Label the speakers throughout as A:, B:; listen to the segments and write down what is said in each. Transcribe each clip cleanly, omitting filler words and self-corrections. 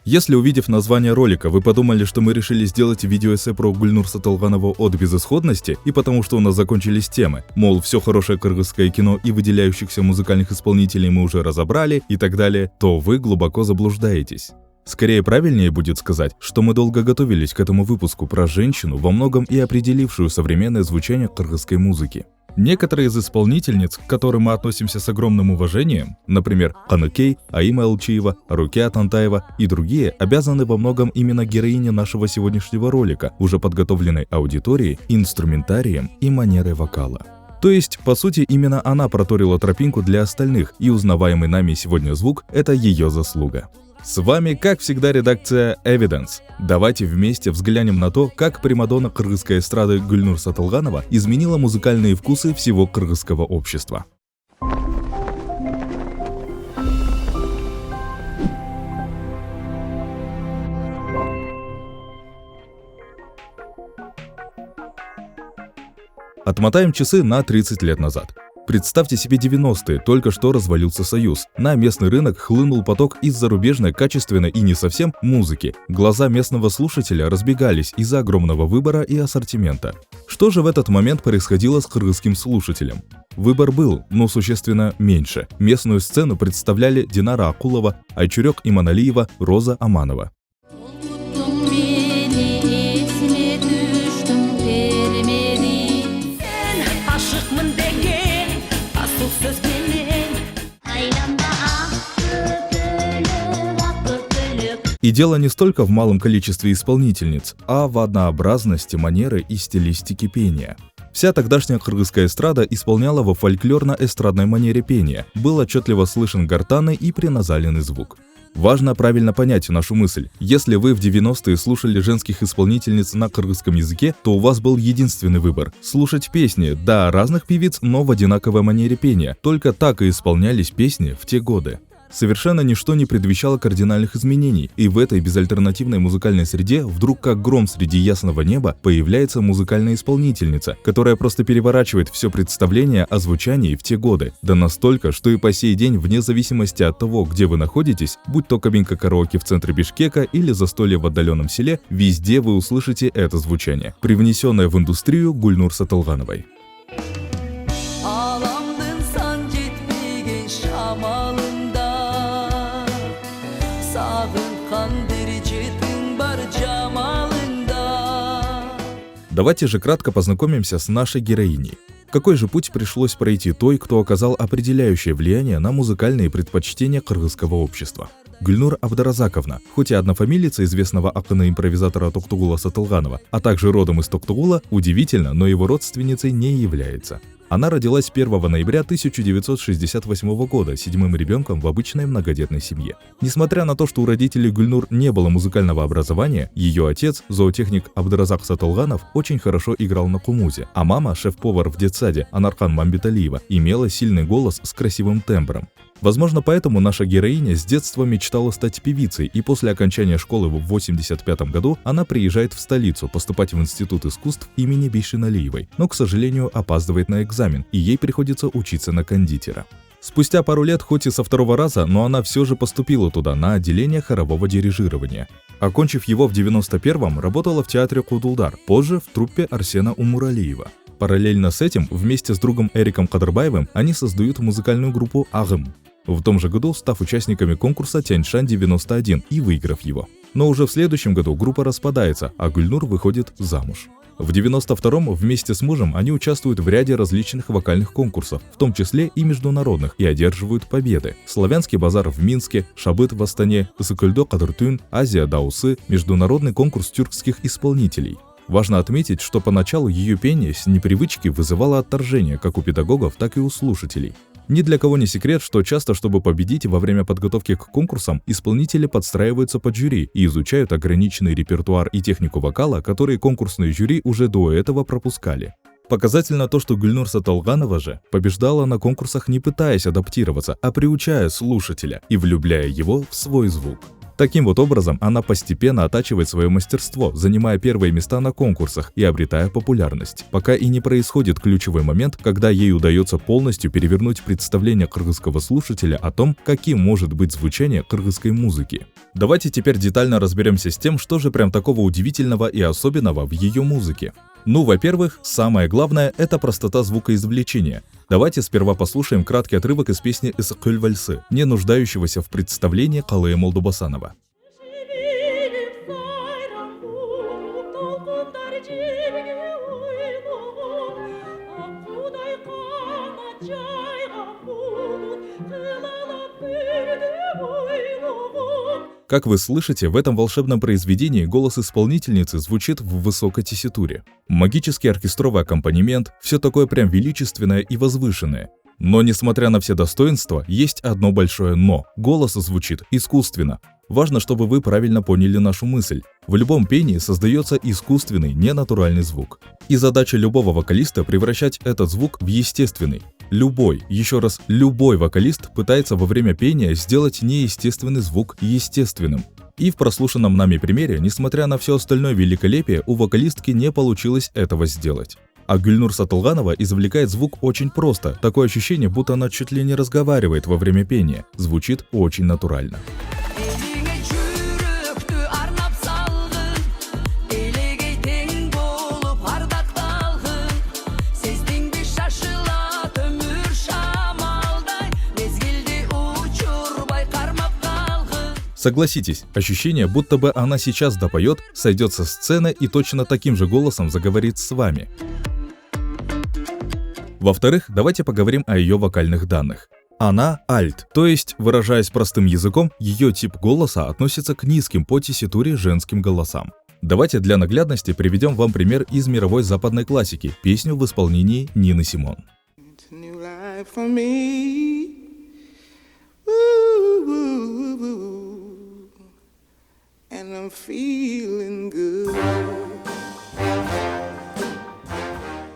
A: Если, увидев название ролика, вы подумали, что мы решили сделать видеоэссе про Гульнур Сатылганову от безысходности и потому что у нас закончились темы, мол, все хорошее кыргызское кино и выделяющихся музыкальных исполнителей мы уже разобрали и так далее, то вы глубоко заблуждаетесь. Скорее правильнее будет сказать, что мы долго готовились к этому выпуску про женщину, во многом и определившую современное звучание кыргызской музыки. Некоторые из исполнительниц, к которым мы относимся с огромным уважением, например, Каныкей, Аима Элчиева, Рукия Тантаева и другие, обязаны во многом именно героине нашего сегодняшнего ролика, уже подготовленной аудиторией, инструментарием и манерой вокала. То есть, по сути, именно она проторила тропинку для остальных, и узнаваемый нами сегодня звук – это ее заслуга. С вами, как всегда, редакция Evidence. Давайте вместе взглянем на то, как примадонна кыргызской эстрады Гульнур Сатылганова изменила музыкальные вкусы всего кыргызского общества. Отмотаем часы на 30 лет назад. Представьте себе 90-е, только что развалился Союз. На местный рынок хлынул поток из зарубежной, качественной и не совсем музыки. Глаза местного слушателя разбегались из-за огромного выбора и ассортимента. Что же в этот момент происходило с кыргызским слушателем? Выбор был, но существенно меньше. Местную сцену представляли Динара Акулова, Айчурек Иманалиева, Роза Аманова. И дело не столько в малом количестве исполнительниц, а в однообразности манеры и стилистики пения. Вся тогдашняя кыргызская эстрада исполняла во фольклорно-эстрадной манере пения, был отчетливо слышен гортанный и преназаленный звук. Важно правильно понять нашу мысль. Если вы в 90-е слушали женских исполнительниц на кыргызском языке, то у вас был единственный выбор – слушать песни, да, разных певиц, но в одинаковой манере пения. Только так и исполнялись песни в те годы. Совершенно ничто не предвещало кардинальных изменений, и в этой безальтернативной музыкальной среде вдруг как гром среди ясного неба появляется музыкальная исполнительница, которая просто переворачивает все представление о звучании в те годы, да настолько, что и по сей день, вне зависимости от того, где вы находитесь, будь то кабинка караоке в центре Бишкека или застолье в отдаленном селе, везде вы услышите это звучание, привнесенное в индустрию Гульнур Сатылгановой. Давайте же кратко познакомимся с нашей героиней. Какой же путь пришлось пройти той, кто оказал определяющее влияние на музыкальные предпочтения кыргызского общества? Гульнур Абдаразаковна, хоть и однофамилица известного акына-импровизатора Токтугула Сатылганова, а также родом из Токтугула, удивительно, но его родственницей не является. Она родилась 1 ноября 1968 года, седьмым ребенком в обычной многодетной семье. Несмотря на то, что у родителей Гульнур не было музыкального образования, ее отец, зоотехник Абдаразак Сатылганов, очень хорошо играл на кумузе, а мама, шеф-повар в детсаде Анархан Мамбеталиева, имела сильный голос с красивым тембром. Возможно, поэтому наша героиня с детства мечтала стать певицей, и после окончания школы в 1985 году она приезжает в столицу поступать в Институт искусств имени Бейшеналиевой, но, к сожалению, опаздывает на экзамен, и ей приходится учиться на кондитера. Спустя пару лет, хоть и со второго раза, но она все же поступила туда на отделение хорового дирижирования. Окончив его в 91-м, работала в театре Кудулдар, позже в труппе Арсена Умуралиева. Параллельно с этим, вместе с другом Эриком Кадырбаевым, они создают музыкальную группу «Агым». В том же году став участниками конкурса «Тяньшань-91» и выиграв его. Но уже в следующем году группа распадается, а Гульнур выходит замуж. В 92-м вместе с мужем они участвуют в ряде различных вокальных конкурсов, в том числе и международных, и одерживают победы. Славянский базар в Минске, Шабыт в Астане, Ысыкөлдө Кадыртун, Азия Даусы, международный конкурс тюркских исполнителей. Важно отметить, что поначалу ее пение с непривычки вызывало отторжение как у педагогов, так и у слушателей. Ни для кого не секрет, что часто, чтобы победить во время подготовки к конкурсам, исполнители подстраиваются под жюри и изучают ограниченный репертуар и технику вокала, которые конкурсные жюри уже до этого пропускали. Показательно то, что Гульнур Сатылганова же побеждала на конкурсах, не пытаясь адаптироваться, а приучая слушателя и влюбляя его в свой звук. Таким вот образом, она постепенно оттачивает свое мастерство, занимая первые места на конкурсах и обретая популярность, пока и не происходит ключевой момент, когда ей удается полностью перевернуть представление кыргызского слушателя о том, каким может быть звучание кыргызской музыки. Давайте теперь детально разберемся с тем, что же прям такого удивительного и особенного в ее музыке. Ну, во-первых, самое главное – это простота звукоизвлечения. Давайте сперва послушаем краткий отрывок из песни «Ысыккөл вальсы», не нуждающегося в представлении Калыя Молдобасанова. Как вы слышите, в этом волшебном произведении голос исполнительницы звучит в высокой тесситуре. Магический оркестровый аккомпанемент, все такое прям величественное и возвышенное. Но несмотря на все достоинства, есть одно большое «но». Голос звучит искусственно. Важно, чтобы вы правильно поняли нашу мысль. В любом пении создается искусственный, ненатуральный звук. И задача любого вокалиста превращать этот звук в естественный. Любой, еще раз, любой вокалист пытается во время пения сделать неестественный звук естественным. И в прослушанном нами примере, несмотря на все остальное великолепие, у вокалистки не получилось этого сделать. А Гүльнур Сатылганова извлекает звук очень просто, такое ощущение, будто она чуть ли не разговаривает во время пения, звучит очень натурально. Согласитесь, ощущение, будто бы она сейчас допоет, сойдет со сцены и точно таким же голосом заговорит с вами. Во-вторых, давайте поговорим о ее вокальных данных. Она альт, то есть, выражаясь простым языком, ее тип голоса относится к низким по тесситуре женским голосам. Давайте для наглядности приведем вам пример из мировой западной классики, песню в исполнении Нины Симон.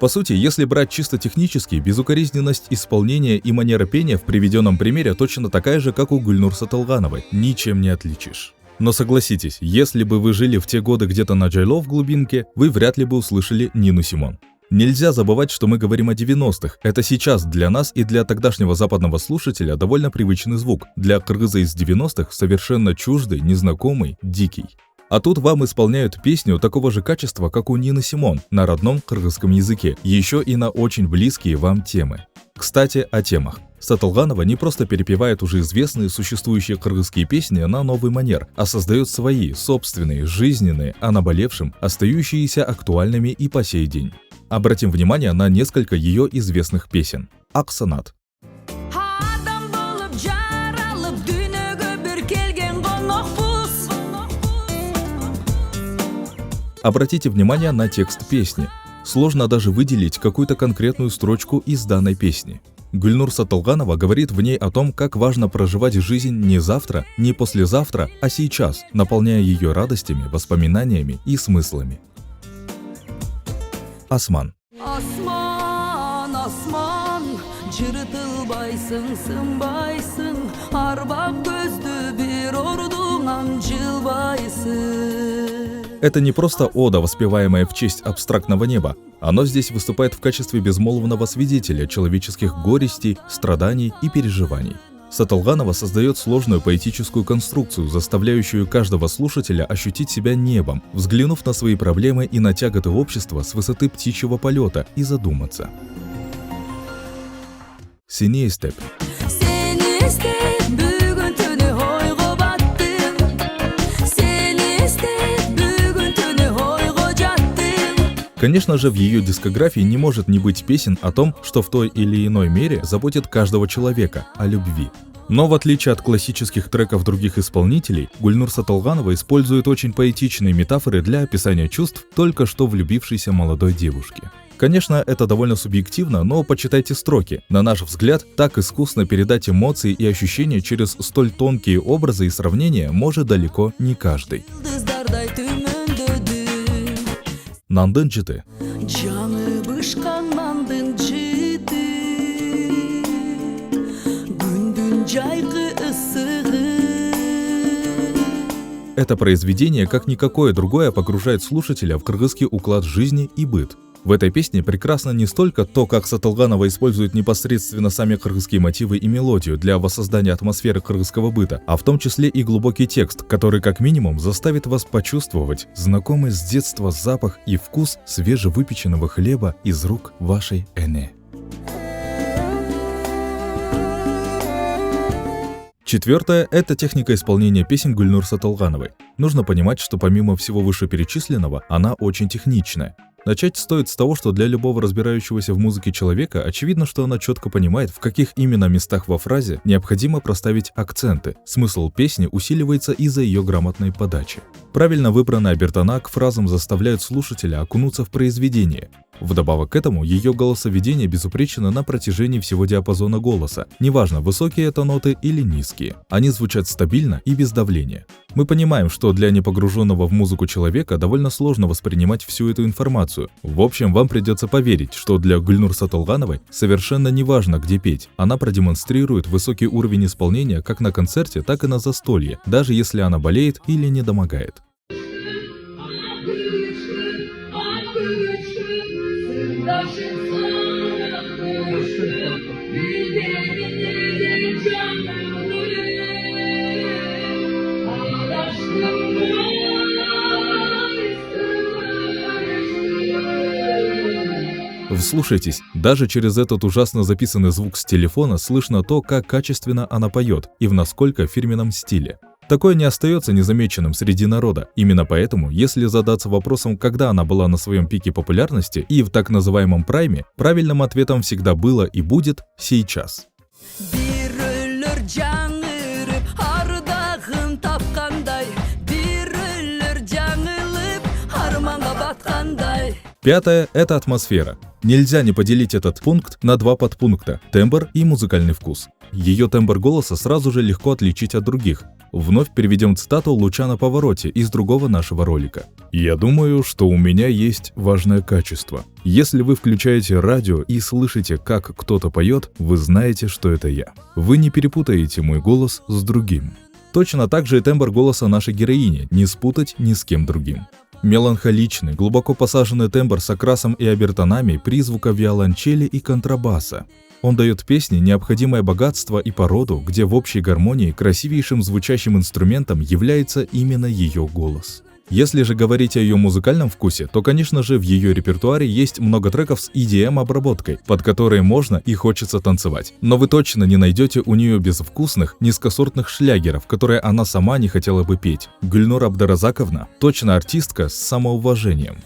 A: По сути, если брать чисто технически, безукоризненность исполнения и манера пения в приведенном примере точно такая же, как у Гүльнур Сатылгановой, ничем не отличишь. Но согласитесь, если бы вы жили в те годы где-то на Джайло в глубинке, вы вряд ли бы услышали Нину Симон. Нельзя забывать, что мы говорим о 90-х. Это сейчас для нас и для тогдашнего западного слушателя довольно привычный звук. Для кыргыза из 90-х совершенно чуждый, незнакомый, дикий. А тут вам исполняют песню такого же качества, как у Нины Симон, на родном кыргызском языке, еще и на очень близкие вам темы. Кстати, о темах. Сатылганова не просто перепевает уже известные существующие кыргызские песни на новый манер, а создает свои, собственные, жизненные, о наболевшем, остающиеся актуальными и по сей день. Обратим внимание на несколько ее известных песен. «Аксанат». Обратите внимание на текст песни. Сложно даже выделить какую-то конкретную строчку из данной песни. Гүльнур Сатылганова говорит в ней о том, как важно проживать жизнь не завтра, не послезавтра, а сейчас, наполняя ее радостями, воспоминаниями и смыслами. Осман.
B: Осман, осман, жыртылбайсың, сынбайсың, арбак көздү бир ордуңан жылбайсың.
A: Это не просто ода, воспеваемая в честь абстрактного неба. Оно здесь выступает в качестве безмолвного свидетеля человеческих горестей, страданий и переживаний. Сатылганова создает сложную поэтическую конструкцию, заставляющую каждого слушателя ощутить себя небом, взглянув на свои проблемы и на тяготы общества с высоты птичьего полета и задуматься. «Синие степь». Конечно же, в ее дискографии не может не быть песен о том, что в той или иной мере заботит каждого человека, о любви. Но в отличие от классических треков других исполнителей, Гүльнур Сатылганова использует очень поэтичные метафоры для описания чувств только что влюбившейся молодой девушки. Конечно, это довольно субъективно, но почитайте строки. На наш взгляд, так искусно передать эмоции и ощущения через столь тонкие образы и сравнения может далеко не каждый. Нандын жыты.
B: Жаңы бышкан нандын жыты, күндүн жайкы ысыгы,
A: Это произведение, как никакое другое, погружает слушателя в кыргызский уклад жизни и быт. В этой песне прекрасно не столько то, как Сатылганова использует непосредственно сами кыргызские мотивы и мелодию для воссоздания атмосферы кыргызского быта, а в том числе и глубокий текст, который как минимум заставит вас почувствовать знакомый с детства запах и вкус свежевыпеченного хлеба из рук вашей эне. Четвертое – это техника исполнения песен Гульнур Сатылгановой. Нужно понимать, что помимо всего вышеперечисленного, она очень техничная. Начать стоит с того, что для любого разбирающегося в музыке человека очевидно, что она четко понимает, в каких именно местах во фразе необходимо проставить акценты. Смысл песни усиливается из-за ее грамотной подачи. Правильно выбранная обертона к фразам заставляют слушателя окунуться в произведение. Вдобавок к этому, ее голосоведение безупречно на протяжении всего диапазона голоса. Неважно, высокие это ноты или низкие. Они звучат стабильно и без давления. Мы понимаем, что для непогруженного в музыку человека довольно сложно воспринимать всю эту информацию. В общем, вам придется поверить, что для Гульнур Сатылгановой совершенно не важно, где петь. Она продемонстрирует высокий уровень исполнения как на концерте, так и на застолье, даже если она болеет или недомогает. Вслушайтесь, даже через этот ужасно записанный звук с телефона слышно то, как качественно она поет и в насколько фирменном стиле. Такое не остается незамеченным среди народа. Именно поэтому, если задаться вопросом, когда она была на своем пике популярности и в так называемом прайме, правильным ответом всегда было и будет сейчас. Пятое – это атмосфера. Нельзя не поделить этот пункт на два подпункта – тембр и музыкальный вкус. Ее тембр голоса сразу же легко отличить от других. Вновь переведем цитату Лучана Повороти из другого нашего ролика. «Я думаю, что у меня есть важное качество. Если вы включаете радио и слышите, как кто-то поет, вы знаете, что это я. Вы не перепутаете мой голос с другим». Точно так же и тембр голоса нашей героини, не спутать ни с кем другим. Меланхоличный, глубоко посаженный тембр с окрасом и обертонами призвука виолончели и контрабаса. Он дает песне необходимое богатство и породу, где в общей гармонии красивейшим звучащим инструментом является именно ее голос. Если же говорить о ее музыкальном вкусе, то, конечно же, в ее репертуаре есть много треков с EDM-обработкой, под которые можно и хочется танцевать. Но вы точно не найдете у нее безвкусных, низкосортных шлягеров, которые она сама не хотела бы петь. Гульнур Абдаразаковна точно артистка с самоуважением.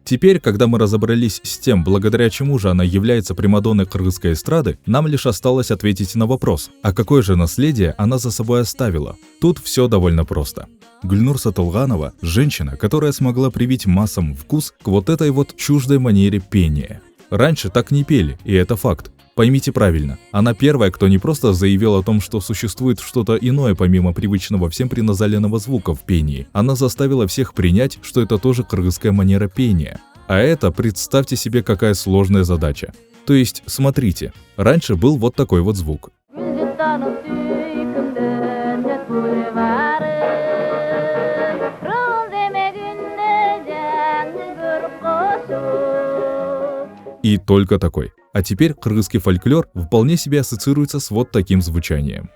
A: Теперь, когда мы разобрались с тем, благодаря чему же она является примадонной кыргызской эстрады, нам лишь осталось ответить на вопрос, а какое же наследие она за собой оставила? Тут все довольно просто. Гульнур Сатылганова – женщина, которая смогла привить массам вкус к вот этой вот чуждой манере пения. Раньше так не пели, и это факт. Поймите правильно, она первая, кто не просто заявил о том, что существует что-то иное помимо привычного всем приназаленного звука в пении, она заставила всех принять, что это тоже кыргызская манера пения. А это, представьте себе, какая сложная задача. То есть, смотрите, раньше был вот такой вот звук. И только такой. А теперь кыргызский фольклор вполне себе ассоциируется с вот таким звучанием.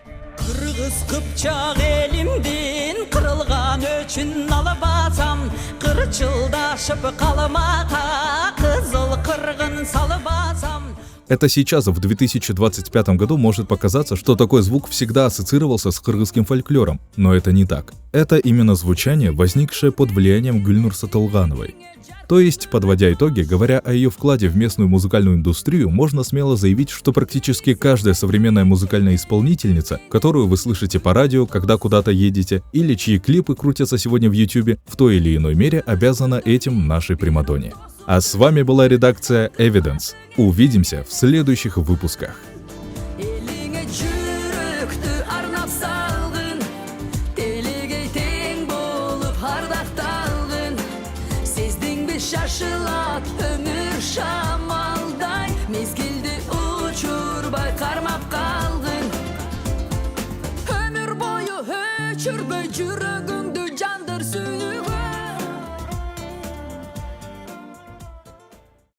A: Это сейчас, в 2025 году, может показаться, что такой звук всегда ассоциировался с кыргызским фольклором, но это не так. Это именно звучание, возникшее под влиянием Гульнур Сатылгановой. То есть, подводя итоги, говоря о ее вкладе в местную музыкальную индустрию, можно смело заявить, что практически каждая современная музыкальная исполнительница, которую вы слышите по радио, когда куда-то едете, или чьи клипы крутятся сегодня в YouTube, в той или иной мере обязана этим нашей примадонне. А с вами была редакция Evidence. Увидимся в следующих выпусках.
B: Şaşılat ömür şamalday mezgildi uçurbay karmap kalgın жүрегім